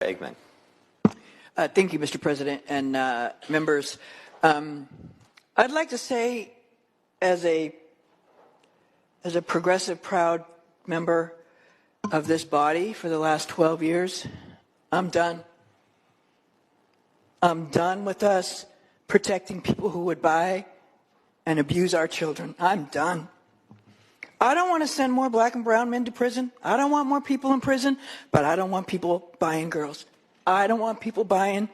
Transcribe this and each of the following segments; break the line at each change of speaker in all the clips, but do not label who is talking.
Eggman.
Thank you, Mr. President and members. I'd like to say, as a progressive, proud member of this body for the last 12 years, I'm done. I'm done with us protecting people who would buy and abuse our children. I'm done. I don't want to send more black and brown men to prison. I don't want more people in prison, but I don't want people buying girls. I don't want people buying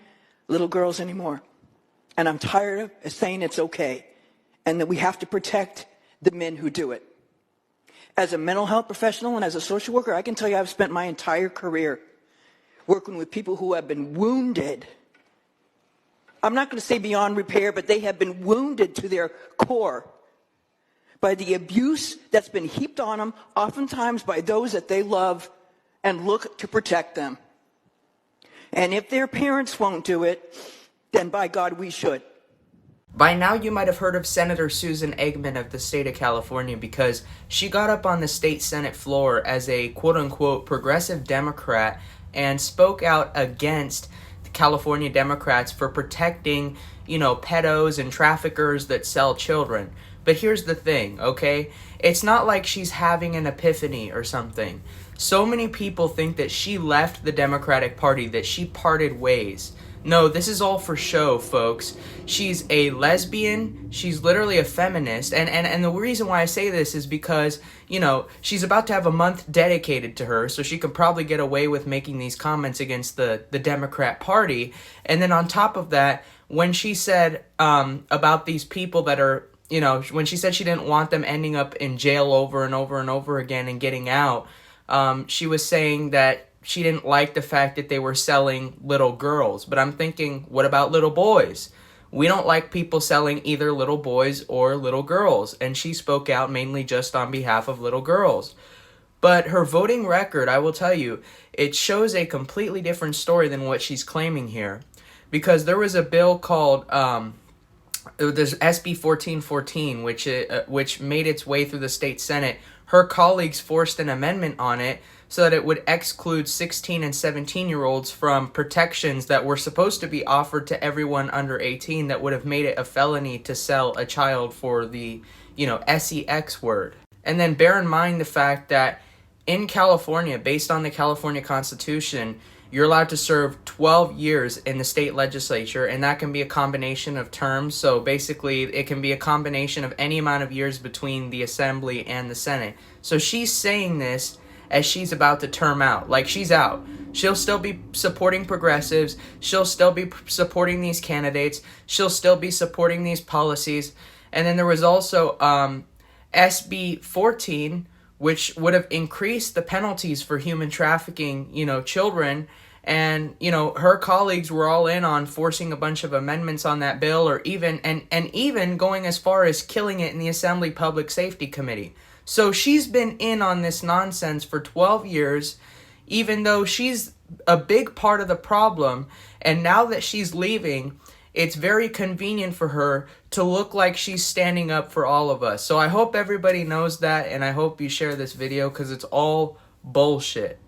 little girls anymore. And I'm tired of saying it's okay and that we have to protect the men who do it. As a mental health professional and as a social worker, I can tell you I've spent my entire career working with people who have been wounded. I'm not going to say beyond repair, but they have been wounded to their core by the abuse that's been heaped on them, oftentimes by those that they love and look to protect them. And if their parents won't do it, then by God, we should.
By now, you might have heard of Senator Susan Eggman of the state of California because she got up on the state Senate floor as a quote-unquote progressive Democrat and spoke out against the California Democrats for protecting, pedos and traffickers that sell children. But here's the thing, okay? It's not like she's having an epiphany or something. So many people think that she left the Democratic Party, that she parted ways. No, this is all for show, folks. She's a lesbian. She's literally a feminist. And the reason why I say this is because, she's about to have a month dedicated to her, so she could probably get away with making these comments against the Democrat Party. And then on top of that, when she said about these people that are, when she said she didn't want them ending up in jail over and over and over again and getting out, she was saying that she didn't like the fact that they were selling little girls. But I'm thinking, what about little boys? We don't like people selling either little boys or little girls. And she spoke out mainly just on behalf of little girls. But her voting record, I will tell you, it shows a completely different story than what she's claiming here. Because there was a bill called there's SB 1414, which made its way through the state Senate. Her colleagues forced an amendment on it so that it would exclude 16 and 17-year-olds from protections that were supposed to be offered to everyone under 18 that would have made it a felony to sell a child for the, sex word. And then bear in mind the fact that in California, based on the California Constitution, you're allowed to serve 12 years in the state legislature, and that can be a combination of terms. So basically, it can be a combination of any amount of years between the Assembly and the Senate. So she's saying this as she's about to term out. Like, she's out. She'll still be supporting progressives. She'll still be supporting these candidates. She'll still be supporting these policies. And then there was also SB 14, which would have increased the penalties for human trafficking, children. And, her colleagues were all in on forcing a bunch of amendments on that bill, or even even going as far as killing it in the Assembly Public Safety Committee. So she's been in on this nonsense for 12 years, even though she's a big part of the problem. And now that she's leaving, it's very convenient for her to look like she's standing up for all of us. So I hope everybody knows that, and I hope you share this video because it's all bullshit.